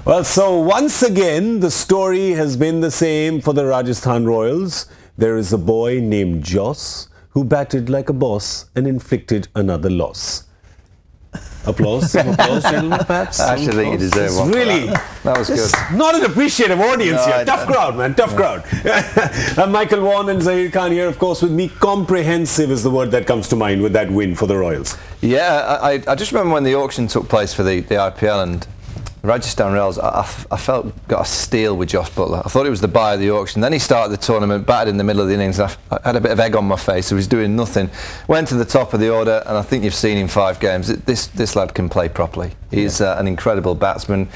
Well, so once again, the story has been the same for the Rajasthan Royals. There is a boy named Jos who batted like a boss and inflicted another loss. Applause, some applause, gentlemen, perhaps? I actually think you deserve one. Really, that was good. Not an appreciative audience here. Tough crowd, man, tough crowd. I'm Michael Vaughan and Zaheer Khan here, of course, with me. Comprehensive is the word that comes to mind with that win for the Royals. Yeah, I just remember when the auction took place for the IPL and Rajasthan Royals, I felt got a steal with Jos Buttler. I thought he was the buy of the auction. Then he started the tournament, batted in the middle of the innings. I had a bit of egg on my face, so he was doing nothing. Went to the top of the order, and I think you've seen in 5 games. This lad can play properly. He's an incredible batsman.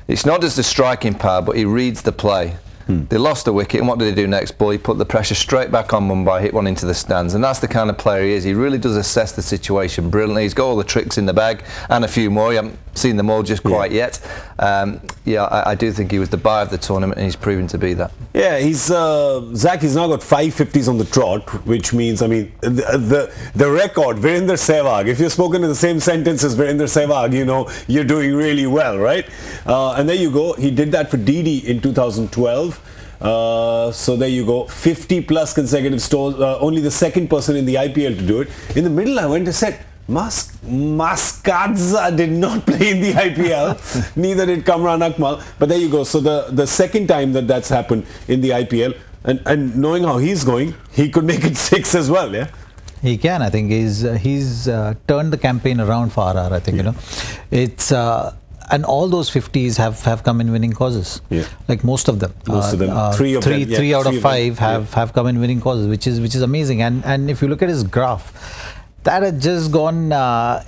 It's not just the striking power, but he reads the play. They lost a wicket, and what did they do next? Ball, he put the pressure straight back on Mumbai, hit one into the stands, and that's the kind of player he is. He really does assess the situation brilliantly. He's got all the tricks in the bag, and a few more. You haven't seen them all just quite yet. I do think he was the buy of the tournament, and he's proven to be that. Yeah, he's Zach. He's now got 5 50s on the trot, which means, I mean, the record, Virender Sehwag. If you're spoken in the same sentence as Virender Sehwag, you know you're doing really well, right? And there you go. He did that for DD in 2012. So there you go, 50 plus consecutive scores, only the second person in the IPL to do it. In the middle I went and said, Maskadza did not play in the IPL, neither did Kamran Akmal, but there you go. So the second time that's happened in the IPL, and knowing how he's going, he could make it 6 as well, yeah? He can. I think he's turned the campaign around for RR, I think, you know. It's and all those 50s have come in winning causes. Yeah. Like most of them. Most of them. Three out of 5 have come in winning causes, which is amazing. And if you look at his graph, that has just gone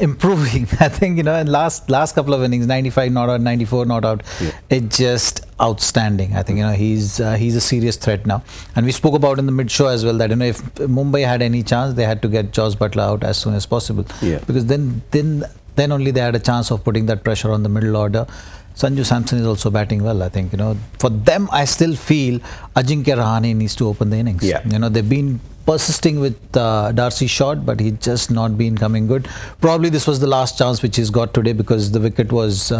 improving. I think, you know, in last couple of innings, 95 not out, 94 not out. Yeah. It's just outstanding. I think, you know, he's a serious threat now. And we spoke about in the mid-show as well that, you know, if Mumbai had any chance, they had to get Jos Buttler out as soon as possible. Yeah. Because then only they had a chance of putting that pressure on the middle order. Sanju Samson is also batting well, I think. You know, for them, I still feel Ajinkya Rahane needs to open the innings. Yeah. You know, they've been persisting with Darcy Short, but he's just not been coming good. Probably this was the last chance which he's got today because the wicket was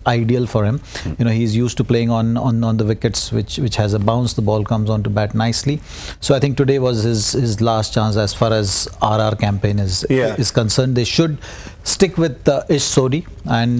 ideal for him. You know, he's used to playing on the wickets which has a bounce. The ball comes on to bat nicely. So I think today was his last chance as far as RR campaign is concerned. They should stick with Ish Sodhi, and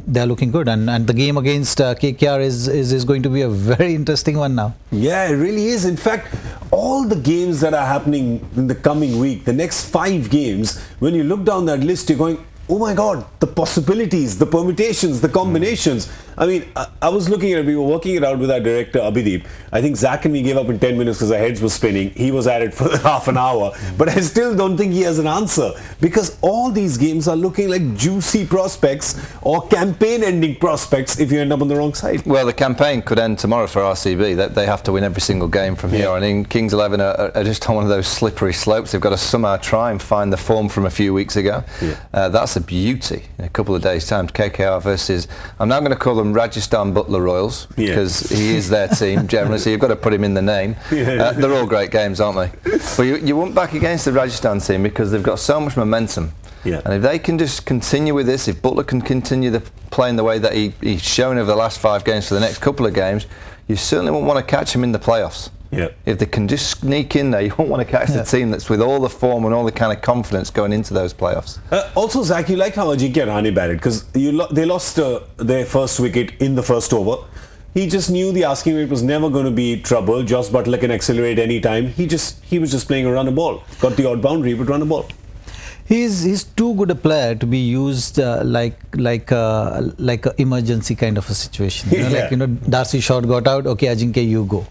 they're looking good. And the game against KKR is going to be a very interesting one now. Yeah, it really is. In fact, all the games that are happening in the coming week, the next 5 games, when you look down that list, you're going, oh my God, the possibilities, the permutations, the combinations. I mean, I was looking at it, we were working it out with our director, Abhideep. I think Zach and me gave up in 10 minutes because our heads were spinning. He was at it for half an hour. But I still don't think he has an answer because all these games are looking like juicy prospects or campaign-ending prospects if you end up on the wrong side. Well, the campaign could end tomorrow for RCB. They have to win every single game from here on in. Kings 11 are just on one of those slippery slopes. They've got to somehow try and find the form from a few weeks ago. That's a beauty in a couple of days' time. KKR versus, I'm now going to call them Rajasthan Buttler Royals because he is their team generally, so you've got to put him in the name. They're all great games, aren't they? But you want back against the Rajasthan team because they've got so much momentum. And if they can just continue with this, if Buttler can continue playing the way that he's shown over the last 5 games for the next couple of games, you certainly won't want to catch him in the playoffs. If they can just sneak in there, you won't want to catch the team that's with all the form and all the kind of confidence going into those playoffs. Also, Zach, you liked how Ajinkya Rahane batted because they lost their first wicket in the first over. He just knew the asking rate was never going to be trouble. Jos Buttler can accelerate any time. He was just playing a run a ball. Got the odd boundary, but run a ball. He's too good a player to be used like a emergency kind of a situation. You know, like, you know, Darcy Short got out. Okay, Ajinkya, you go.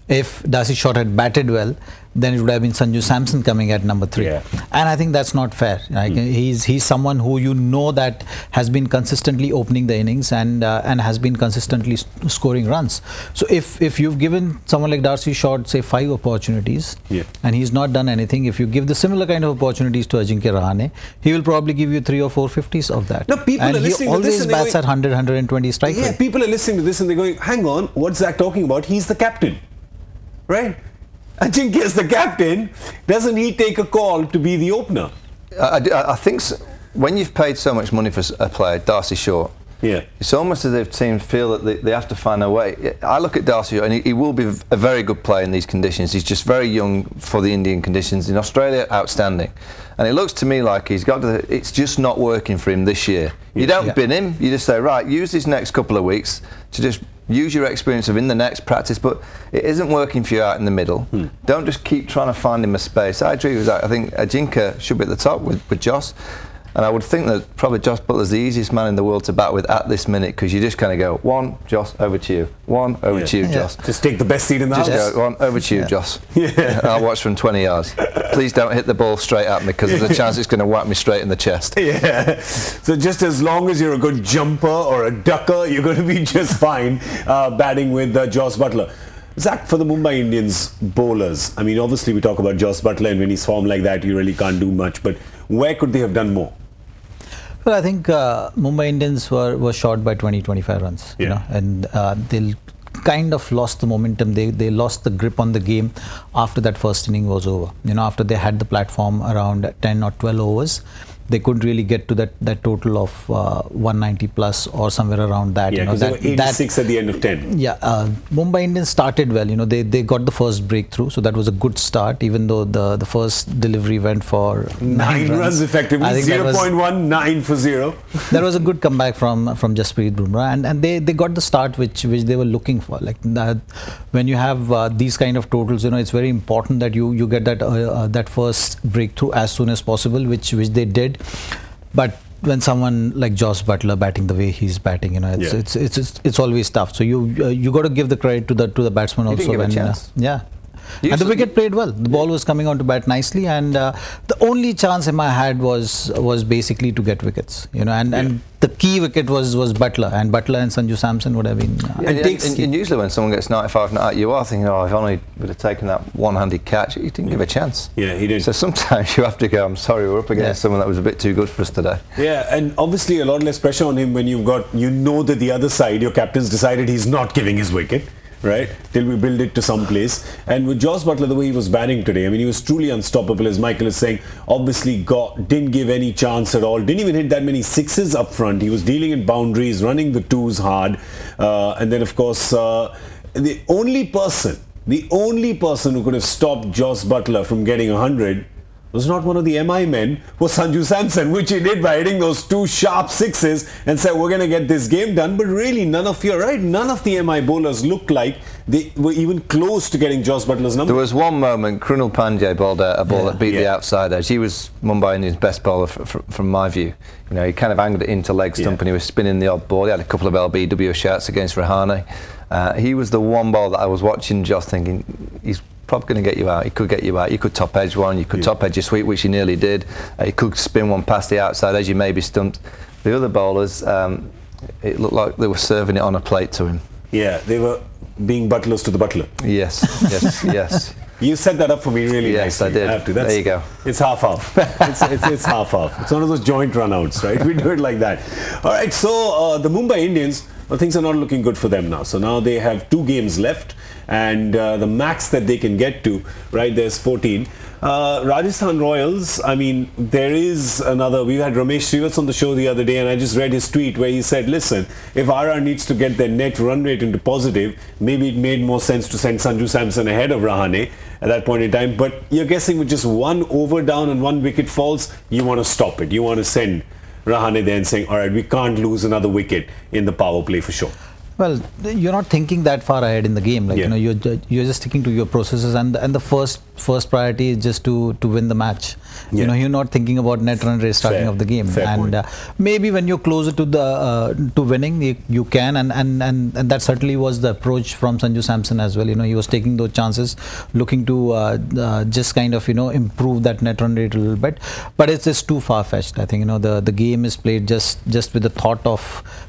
If Darcy Short had batted well, then it would have been Sanju Samson coming at number 3. And I think that's not fair. Like, he's someone who you know that has been consistently opening the innings and has been consistently scoring runs. So if you've given someone like Darcy Short, say 5 opportunities, and he's not done anything, if you give the similar kind of opportunities to Ajinkya Rahane, he will probably give you 3 or 4 50s of that. Now, people are listening to this and always bats at 100, 120 strike rate. People are listening to this and they're going, hang on, what's Zach talking about? He's the captain. Right? Ajinkya is the captain. Doesn't he take a call to be the opener? I think when you've paid so much money for a player, Darcy Short, Yeah. It's almost as if teams feel that they have to find a way. I look at Darcy, and he will be a very good player in these conditions. He's just very young for the Indian conditions. In Australia, outstanding. And it looks to me like it's just not working for him this year. You don't bin him, you just say, right, use this next couple of weeks to just use your experience of in the next practice, but it isn't working for you out in the middle. Don't just keep trying to find him a space. I agree with that. I think Ajinkya should be at the top with Jos. And I would think that probably Jos Buttler's the easiest man in the world to bat with at this minute, because you just kind of go, one, Jos, over to you. One, over to you, Jos. Just take the best seat in the house. Just go, one, over to you, Jos. I'll watch from 20 yards. Please don't hit the ball straight at me, because there's a chance it's going to whack me straight in the chest. So just as long as you're a good jumper or a ducker, you're going to be just fine batting with Jos Buttler. Zach, for the Mumbai Indians bowlers, I mean, obviously we talk about Jos Buttler, and when he's formed like that, you really can't do much. But where could they have done more? Well, I think Mumbai Indians were short by 20-25 runs, you know, and they kind of lost the momentum. They lost the grip on the game after that first inning was over. You know, after they had the platform around 10 or 12 overs, they couldn't really get to that total of 190 plus or somewhere around that. Yeah, because they were 86 at the end of 10. Yeah, Mumbai Indians started well. You know, they got the first breakthrough, so that was a good start. Even though the first delivery went for 9 runs effectively, 0.19 for 0. That was a good comeback from Jasprit Bumrah, and they got the start which they were looking for. Like that, when you have these kind of totals, you know, it's very important that you get that first breakthrough as soon as possible, which they did. But when someone like Jos Buttler batting the way he's batting, you know, it's always tough. So you got to give the credit to the batsman also. Give a chance. And the wicket played well. The ball was coming on to bat nicely, and the only chance Emma had was basically to get wickets. You know, and the key wicket was Buttler, and Buttler and Sanju Samson would have been. And usually when someone gets 95, you are thinking, oh, if only would have taken that one-handed catch. He didn't give a chance. Yeah, he did. So sometimes you have to go, I'm sorry, we're up against someone that was a bit too good for us today. Yeah, and obviously a lot less pressure on him when you've got, you know, that the other side, your captain's decided he's not giving his wicket. Right, till we build it to some place. And with Jos Buttler, the way he was batting today, I mean, he was truly unstoppable, as Michael is saying. Obviously didn't give any chance at all, didn't even hit that many sixes up front. He was dealing in boundaries, running the twos hard, and then of course the only person who could have stopped Jos Buttler from getting 100 was not one of the MI men, was Sanju Samson, which he did by hitting those 2 sharp sixes and said, we're going to get this game done. But really, none of the MI bowlers looked like they were even close to getting Jos Buttler's number. There was one moment, Krunal Pandey bowled a ball that beat the outside edge. He was Mumbai Indians' best bowler from my view. You know, he kind of angled it into leg stump and he was spinning the odd ball. He had a couple of LBW shots against Rahane. He was the one ball that I was watching Jos thinking, he's probably going to get you out. He could get you out. You could top edge one. You could top edge your sweep, which he nearly did. You could spin one past the outside edge. You may be stumped. The other bowlers, it looked like they were serving it on a plate to him. Yeah, they were being butlers to the butler. Yes. You set that up for me really nicely. Yes, I did. I have to. There you go. It's half-half. it's half-half. It's one of those joint run-outs, right? We do it like that. All right, so the Mumbai Indians, well, things are not looking good for them now. So now they have 2 games left, and the max that they can get to, right, there's 14. Rajasthan Royals, I mean, there is another, we had Ramesh Srivastava on the show the other day, and I just read his tweet where he said, listen, if RR needs to get their net run rate into positive, maybe it made more sense to send Sanju Samson ahead of Rahane at that point in time. But you're guessing with just 1 over down and 1 wicket falls, you want to stop it. You want to send Rahane there and saying, all right, we can't lose another wicket in the power play for sure. Well, you're not thinking that far ahead in the game. Like, you know, you're just sticking to your processes, and the first priority is just to win the match. You know, you're not thinking about net run rate starting of the game. And maybe when you're closer to winning, you can, and that certainly was the approach from Sanju Samson as well. You know, he was taking those chances, looking to just kind of, you know, improve that net run rate a little bit. But it's just too far-fetched. I think, you know, the game is played just with the thought of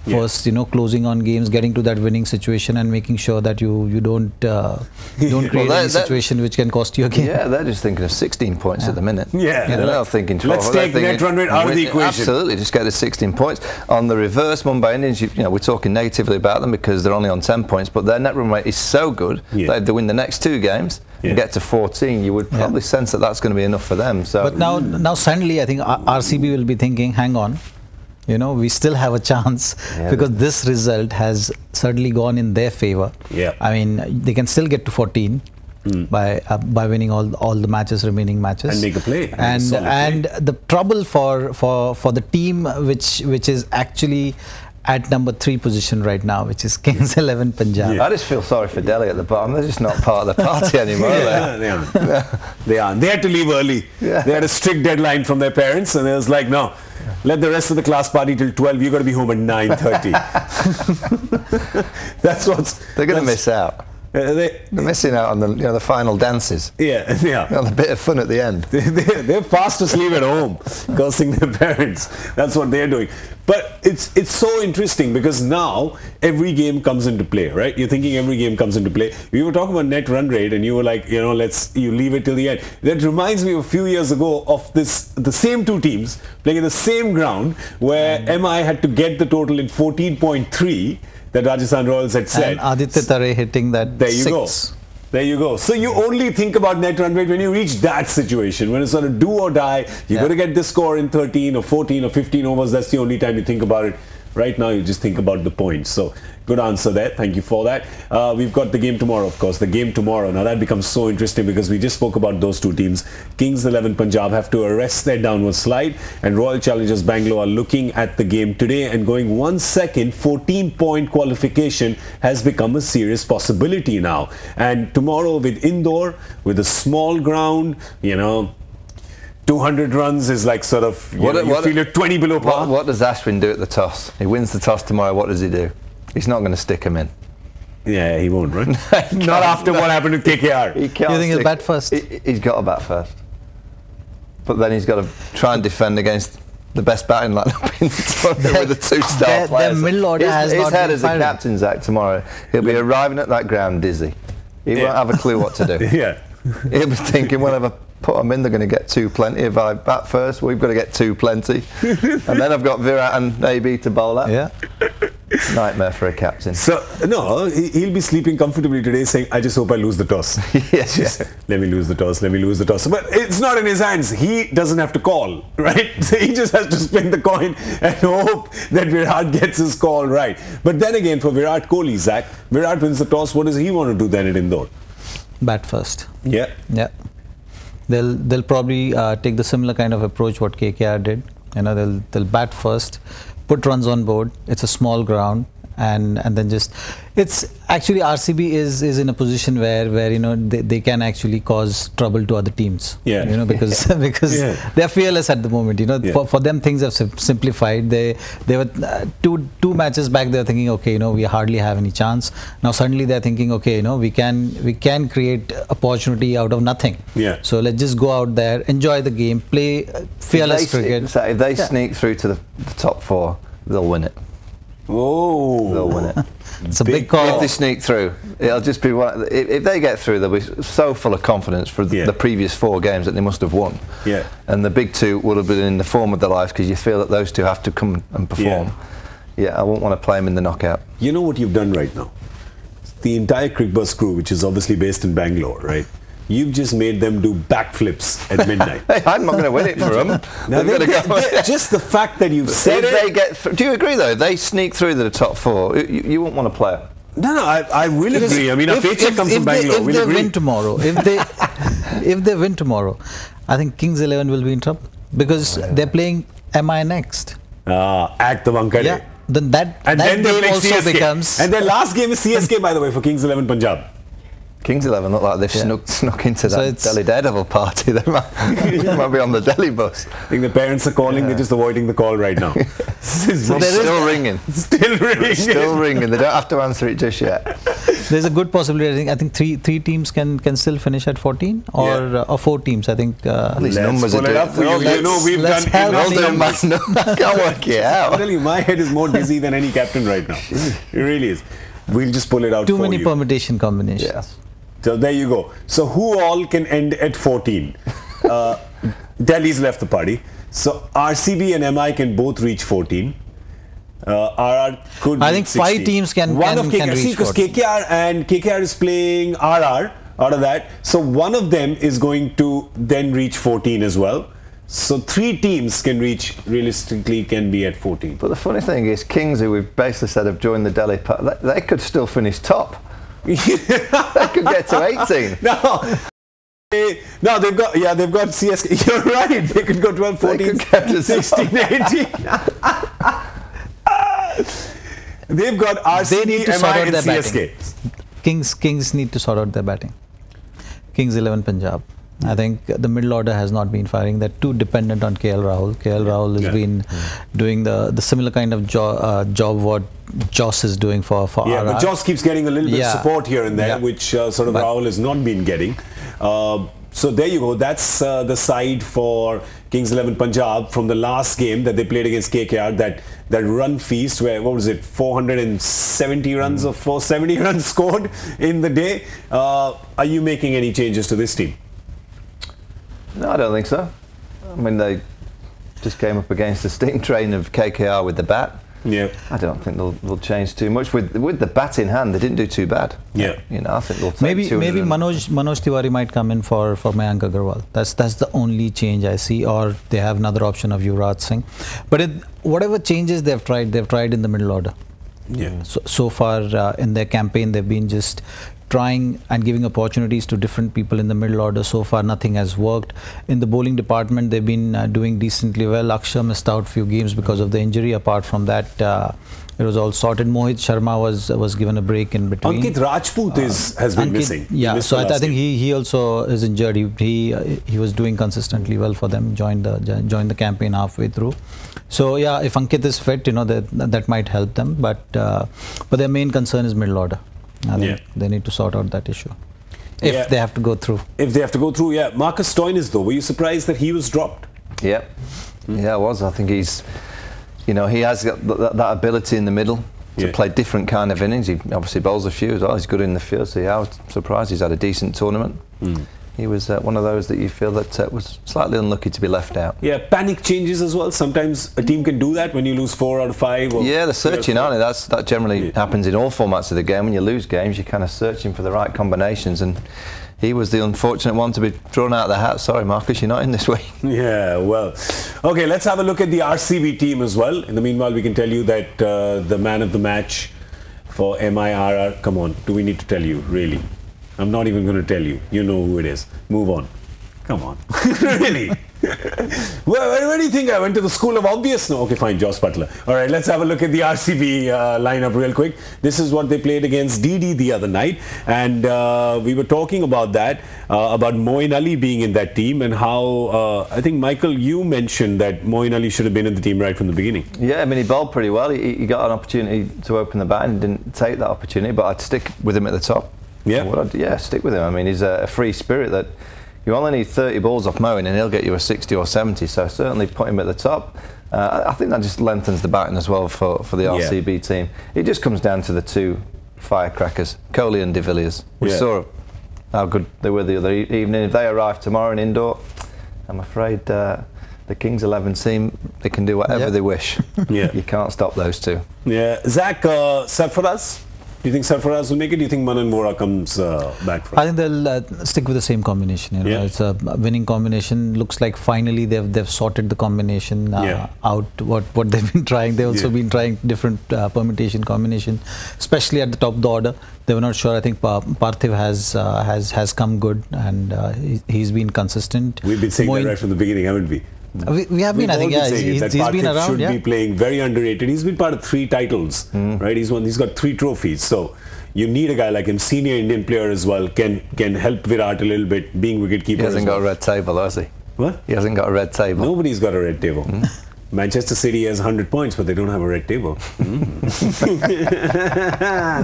first, you know, closing on games, getting to that winning situation, and making sure that you don't create any situation which can cost you a game. Yeah, they're just thinking of 16 points at the minute. They're not thinking 12. Let's take net run rate out of the equation. Absolutely, just get the 16 points. On the reverse, Mumbai Indians, you know, we're talking negatively about them because they're only on 10 points, but their net run rate is so good that if they win the next 2 games and get to 14, you would probably sense that that's going to be enough for them. So, but now suddenly, I think RCB will be thinking, hang on, you know, we still have a chance because this result has certainly gone in their favor. Yeah. I mean, they can still get to 14 by winning all the remaining matches and make a play. And the trouble for the team which is actually at number 3 position right now, which is Kings 11 Punjab. I just feel sorry for Delhi at the bottom. They're just not part of the party anymore. They are. They had to leave early. They had a strict deadline from their parents, and it was like, no, let the rest of the class party till 12. You got to be home at 9:30. That's what's. They're going to miss out. They're missing out on the final dances. Yeah. On the bit of fun at the end. They're fast asleep at home, cursing their parents. That's what they're doing. But it's so interesting because now every game comes into play, right? You're thinking every game comes into play. We were talking about net run rate, and you were like, you leave it till the end. That reminds me of a few years ago of the same two teams playing in the same ground where MI had to get the total in 14.3. that Rajasthan Royals had said. And Aditya Tare hitting that There you 6. go. There you go. So you only think about net run rate when you reach that situation, when it's sort of do or die. You're going to get this score in 13 or 14 or 15 overs. That's the only time you think about it. Right now, you just think about the points. So good answer there. Thank you for that. We've got the game tomorrow, of course. The game tomorrow. Now that becomes so interesting because we just spoke about those two teams. Kings 11 Punjab have to arrest their downward slide, and Royal Challengers Bangalore are looking at the game today and going 1 second. 14-point qualification has become a serious possibility now. And tomorrow with Indore, with a small ground, 200 runs is like sort of, you feel it 20 below par. What does Ashwin do at the toss? He wins the toss tomorrow. What does he do? He's not going to stick him in. Yeah, he won't, right? Not after what happened with KKR. He can't. You think he'll bat first? He's got to bat first. But then he's got to try and defend against the best batting lineup in the tournament with the 2-star players. Their middle order has his not head been as a firing. captain, Zach, tomorrow. He'll be arriving at that ground dizzy. He won't have a clue what to do. He'll be thinking, whenever I put them in, they're going to get 2 plenty. If I bat first, we've got to get 2 plenty. And then I've got Virat and AB to bowl at. Yeah. Nightmare for a captain. So, no, he'll be sleeping comfortably today saying, I just hope I lose the toss. Yes. Let me lose the toss, let me lose the toss. But it's not in his hands. He doesn't have to call, right? So he just has to spin the coin and hope that Virat gets his call right. But then again, for Virat Kohli, Zach, Virat wins the toss. What does he want to do then at Indore? Bat first. Yeah. They'll probably take the similar kind of approach what KKR did. They'll bat first, put runs on board. It's a small ground, and then just, it's actually RCB is in a position where they can actually cause trouble to other teams. Because they're fearless at the moment. For them things have simplified. They were two matches back. They were thinking, okay, we hardly have any chance. Now suddenly they're thinking, okay, we can create opportunity out of nothing. So let's just go out there, enjoy the game, play fearless cricket. So if they sneak through to the top 4, they'll win it. Oh, they'll win it. It's a big call. If they sneak through, it'll just be one. If they get through, they'll be so full of confidence for the previous 4 games that they must have won. And the big 2 would have been in the form of their lives because you feel that those 2 have to come and perform. I won't want to play them in the knockout. You know what you've done right now? The entire Cricbuzz crew, which is obviously based in Bangalore, right? You've just made them do backflips at midnight. Hey, I'm not going to win it for them. Just the fact that you've said it. They get through, do you agree though? If they sneak through to the top 4, you won't want to play it. No, I will agree. I mean, our paycheck comes from Bangalore. If they win tomorrow, if they win tomorrow, I think Kings 11 will be in trouble because they're playing MI next. Act the Wankade. Yeah. Then that game also CSK. becomes. And their last game is CSK, by the way, for Kings 11 Punjab. Kings 11 look like they've snuck into that Delhi Daredevil party. They might be on the Delhi bus. I think the parents are calling, they're just avoiding the call right now. Still ringing. Still ringing. Still ringing. They don't have to answer it just yet. There's a good possibility. I think three teams can still finish at 14 or 4 teams. I think. These numbers are we've done numbers. I can't work it out. I tell you, my head is more dizzy than any captain right now. It really is. We'll just pull it out. Too many permutation combinations. Yes. So there you go. So who all can end at 14? Delhi's left the party. So RCB and MI can both reach 14. RR could. I think 5 teams can. One of can KKR, reach because KKR is playing RR out of that. So one of them is going to then reach 14 as well. So 3 teams can reach, realistically, can be at 14. But the funny thing is, Kings, who we've basically said have joined the Delhi, they could still finish top. They could get to 18. No, they've got CSK. You're right. They could go 12, 14, 16, 18. They've got RCB, MI, and CSK. Kings need to sort out their batting. Kings 11 Punjab. I think the middle order has not been firing. They're too dependent on KL Rahul. KL Rahul has been doing the similar kind of job what Jos is doing for RR. But Jos keeps getting a little bit of support here and there, which sort of Rahul has not been getting. So there you go. That's the side for Kings 11 Punjab from the last game that they played against KKR. That run feast where, what was it, 470 runs or 470 runs scored in the day. Are you making any changes to this team? No, I don't think so. I mean, they just came up against the steam train of KKR with the bat. Yeah. I don't think they'll change too much. With the bat in hand, they didn't do too bad. Yeah. You know, I think they'll take maybe Manoj Tiwari might come in for Mayank Agarwal. That's the only change I see. Or they have another option of Yuvraj Singh. But whatever changes they've tried in the middle order. Yeah. So far in their campaign, they've been just trying and giving opportunities to different people in the middle order. So far nothing has worked. In the bowling department, they've been doing decently well. Akshar missed out few games because of the injury. Apart from that, it was all sorted. Mohit Sharma was given a break in between. Ankit Rajput has been missing. Yeah, so I think he also is injured. He was doing consistently well for them. Joined the campaign halfway through. So yeah, if Ankit is fit, you know, that might help them. But their main concern is middle order. I think they need to sort out that issue if they have to go through. If they have to go through, yeah. Marcus Stoinis, though, were you surprised that he was dropped? Yeah, yeah, I was. I think he's, you know, he has got that ability in the middle to play different kind of innings. He obviously bowls a few as well. He's good in the field. So yeah, I was surprised he's had a decent tournament. He was one of those that you feel that was slightly unlucky to be left out. Yeah, panic changes as well. Sometimes a team can do that when you lose 4 out of 5. Or yeah, they're searching, aren't they? That generally happens in all formats of the game. When you lose games, you're kind of searching for the right combinations. And he was the unfortunate one to be drawn out of the hat. Sorry, Marcus, you're not in this week. Yeah, well. Okay, let's have a look at the RCB team as well. In the meanwhile, we can tell you that the man of the match for MIRR, come on, do we need to tell you, really? I'm not even going to tell you. You know who it is. Move on. Come on. Really? Where do you think I went to the school of obvious? No, okay, fine, Jos Buttler. All right, let's have a look at the RCB lineup real quick. This is what they played against DD the other night. And we were talking about that, about Moeen Ali being in that team and how, I think, Michael, you mentioned that Moeen Ali should have been in the team right from the beginning. Yeah, I mean, he bowled pretty well. He got an opportunity to open the bat and didn't take that opportunity, but I'd stick with him at the top. Yeah, stick with him. I mean, he's a free spirit that you only need 30 balls off Moeen and he'll get you a 60 or 70. So certainly put him at the top. I think that just lengthens the batting as well for the RCB team. It just comes down to the 2 firecrackers, Kohli and de Villiers. We saw how good they were the other evening. If they arrive tomorrow in indoor, I'm afraid the Kings 11 team, they can do whatever they wish. You can't stop those 2. Yeah, Zach, Sarfaraz? Do you think Sarfaraz will make it? Do you think Manan Vora comes back from? I think they'll stick with the same combination. You know? It's a winning combination. Looks like finally they've sorted the combination out. What they've been trying. They've also been trying different permutation combination, especially at the top of the order. They were not sure. I think Parthiv has come good and he's been consistent. We've been saying that right from the beginning, haven't we? We have been, I think, he's been around. Should be playing very underrated. He's been part of 3 titles, right? He's got 3 trophies. So you need a guy like him, senior Indian player as well, can help Virat a little bit, being wicketkeeper. He hasn't got a red table, has he? What? He hasn't got a red table. Nobody's got a red table. Manchester City has 100 points, but they don't have a red table.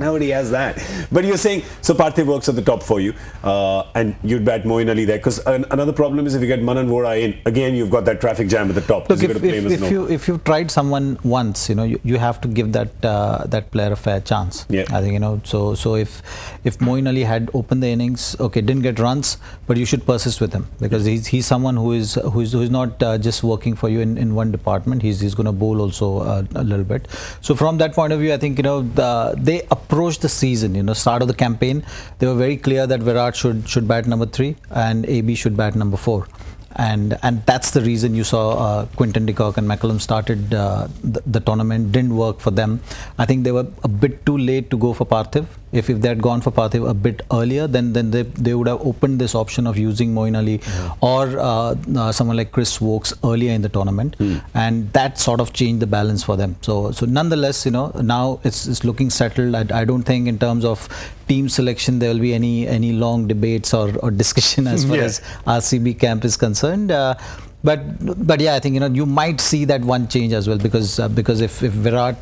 Nobody has that. But you're saying, so Parthiv works at the top for you, and you'd bat Moeen Ali there. Because another problem is if you get Manan Vora in, again, you've got that traffic jam at the top. Look, if you've tried someone once, you know, you have to give that player a fair chance. Yeah. I think, you know, so if Moeen Ali had opened the innings, okay, didn't get runs, but you should persist with him because he's someone who's not just working for you in one department. He's going to bowl also a little bit. So from that point of view, I think, you know, they approached the season, you know, start of the campaign, they were very clear that Virat should bat number 3 and AB should bat number 4. And that's the reason you saw Quinton de Kock and McCullum started the tournament. Didn't work for them. I think they were a bit too late to go for Parthiv. If they had gone for Parthiv a bit earlier, then they would have opened this option of using Moeen Ali or someone like Chris Wokes earlier in the tournament, and that sort of changed the balance for them. So nonetheless, now it's looking settled. I don't think in terms of team selection there will be any long debates or discussion as far as RCB camp is concerned. But yeah, I think you might see that one change as well, because if Virat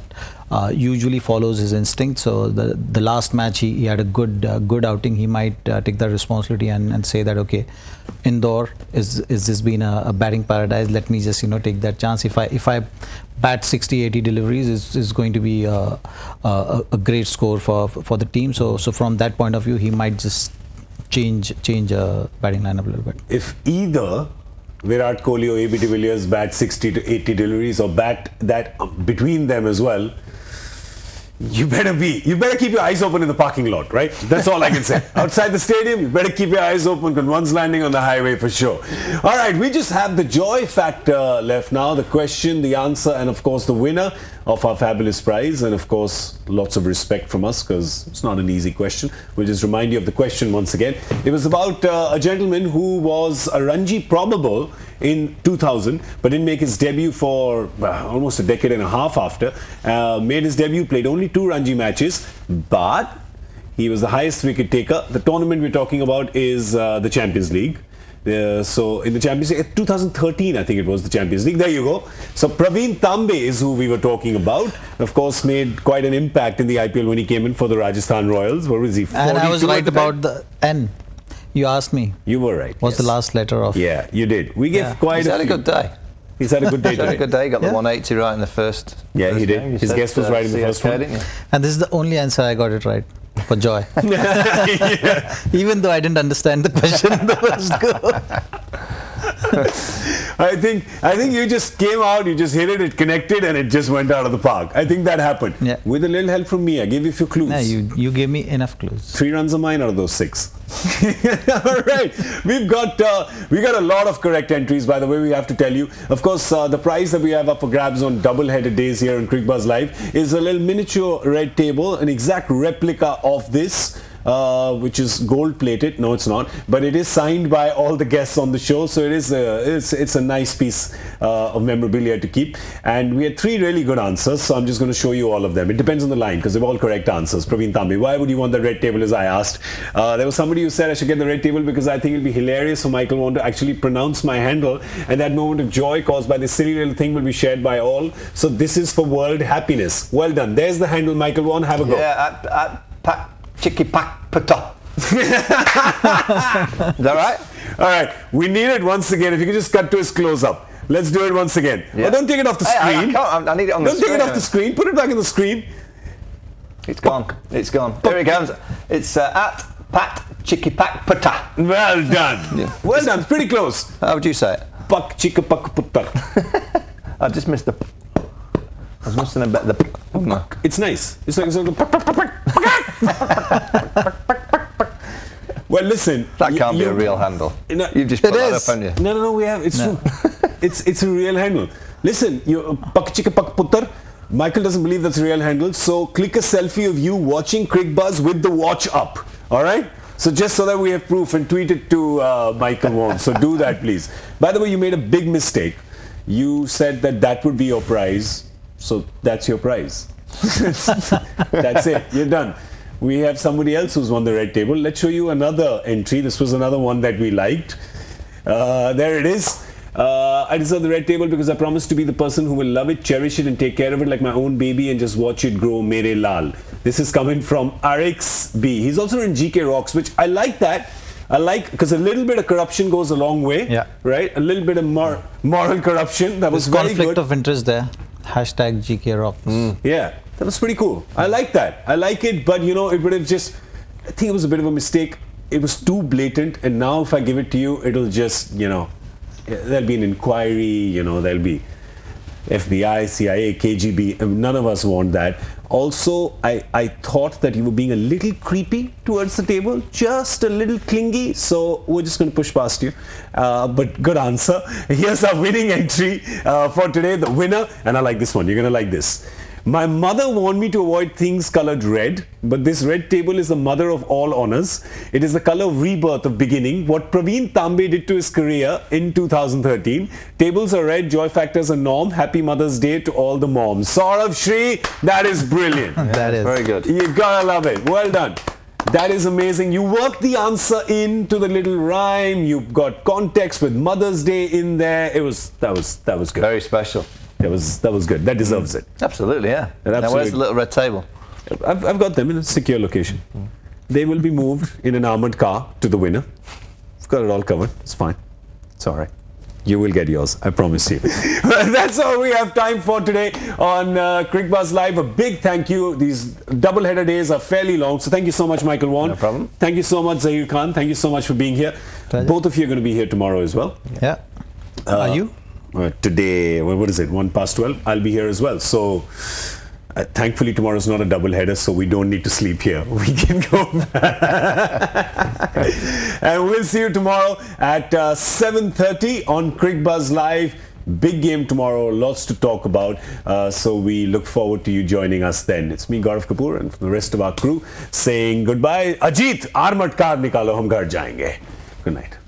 usually follows his instinct, so the last match he had a good outing, he might take that responsibility and say that, okay, Indore is this been a batting paradise, let me just take that chance. If I bat 60-80 deliveries is going to be a great score for the team. So from that point of view, he might just change batting lineup a little bit. If either Virat Kohli or AB de Villiers bat 60 to 80 deliveries, or bat that between them as well, you better keep your eyes open in the parking lot, right? That's all I can say. Outside the stadium, you better keep your eyes open, because one's landing on the highway for sure. All right, we just have the joy factor left now, the question, the answer, and of course the winner of our fabulous prize, and of course lots of respect from us, because it's not an easy question. We'll just remind you of the question once again. It was about a gentleman who was a Ranji probable in 2000, but didn't make his debut for almost a decade and a half after. Made his debut, played only 2 Ranji matches, but he was the highest wicket taker. The tournament we're talking about is the Champions League. So in the Champions League, 2013 I think it was, the Champions League. There you go. So Praveen Tambe is who we were talking about. Of course, made quite an impact in the IPL when he came in for the Rajasthan Royals. What was he? And I was right about the N. You asked me. You were right. What's the last letter of? Yeah, you did. We gave quite He's had a good day. He's had a good day today. Had a good day. Got the 180 right in the first. Yeah, he did. Game. His guess was right in the first one. And this is the only answer I got it right, for joy. Even though I didn't understand the question in the first go. I think you just came out, you just hit it, it connected, and it just went out of the park. I think that happened. Yeah. With a little help from me, I gave you a few clues. Yeah, you gave me enough clues. 3 runs of mine out of those 6. All right, we got a lot of correct entries, by the way, we have to tell you. Of course, the prize that we have up for grabs on double-headed days here on Cricbuzz Live is a little miniature red table, an exact replica of this, which is gold plated. No, it's not, but it is signed by all the guests on the show, so it is it's a nice piece of memorabilia to keep. And we had 3 really good answers, so I'm just going to show you all of them. It depends on the line, because they're all correct answers. Praveen Tambe, why would you want the red table, as I asked? There was somebody who said I should get the red table because I think it'll be hilarious for Michael Vaughan to actually pronounce my handle, and that moment of joy caused by this silly little thing will be shared by all. So this is for world happiness. Well done. There's the handle, Michael Vaughan. Have a go. Yeah, Chicky Pack Pata. Is that right? All right. We need it once again. If you could just cut to his close-up. Let's do it once again. Yeah. Oh, don't take it off the screen. I need it on the screen. Don't take it off the screen. Put it back on the screen. It's gone. It's gone. There it comes. It's at Pat Chicky Pack Pata. Well done. Yeah. Well done. Pretty close. How would you say it? Pak chicka pak putta. I just missed the. I was missing a bit the. It's nice. It's like well, listen. That can't be a real handle. No, You've just put that up, haven't you? No, we have. It's true. It's a real handle. Listen, you pak chicka pak puttar. Michael doesn't believe that's a real handle, so click a selfie of you watching Cricbuzz with the watch up. All right? So just so that we have proof, and tweet it to Michael Vaughan. So do that, please. By the way, you made a big mistake. You said that would be your prize. So that's your prize. That's it. You're done. We have somebody else who's won the red table. Let's show you another entry. This was another one that we liked. There it is. I deserve the red table because I promised to be the person who will love it, cherish it, and take care of it like my own baby and just watch it grow. Mere Lal. This is coming from RX B. He's also in GK Rocks, which I like that. I like, because a little bit of corruption goes a long way. Yeah. Right? A little bit of moral corruption. That was very good. Conflict of interest there. Hashtag GK Rocks. Yeah. That was pretty cool. I like that. I like it, but it would have just, I think it was a bit of a mistake. It was too blatant, and now if I give it to you, it'll just, there'll be an inquiry, there'll be FBI, CIA, KGB, none of us want that. Also, I thought that you were being a little creepy towards the table, just a little clingy, so we're just going to push past you. But good answer. Here's our winning entry for today, the winner, and I like this one. You're going to like this. My mother warned me to avoid things colored red, but this red table is the mother of all honors. It is the color of rebirth, of beginning. What Praveen Tambe did to his career in 2013. Tables are red, joy factors a norm. Happy Mother's Day to all the moms. Saurav Shri, that is brilliant. That is very good. You gotta love it. Well done. That is amazing. You worked the answer into the little rhyme. You got context with Mother's Day in there. That was good. Very special. That was good. That deserves it. Absolutely, yeah. Absolutely. Now where's the little red table? I've got them in a secure location. They will be moved in an armored car to the winner. I've got it all covered. It's fine. It's all right. You will get yours. I promise you. That's all we have time for today on Cricbuzz Live. A big thank you. These double-header days are fairly long. So thank you so much, Michael Vaughan. No problem. Thank you so much, Zaheer Khan. Thank you so much for being here. Pleasure. Both of you are going to be here tomorrow as well. Yeah. Are you? Today, what is it, 1:12? I'll be here as well. So thankfully tomorrow is not a double header, so we don't need to sleep here. We can go back. And we'll see you tomorrow at 7:30 on Cricbuzz Live. Big game tomorrow, lots to talk about. So we look forward to you joining us then. It's me, Gaurav Kapur, and from the rest of our crew saying goodbye. Ajit, armored car nikalo, hum ghar jayenge. Good night.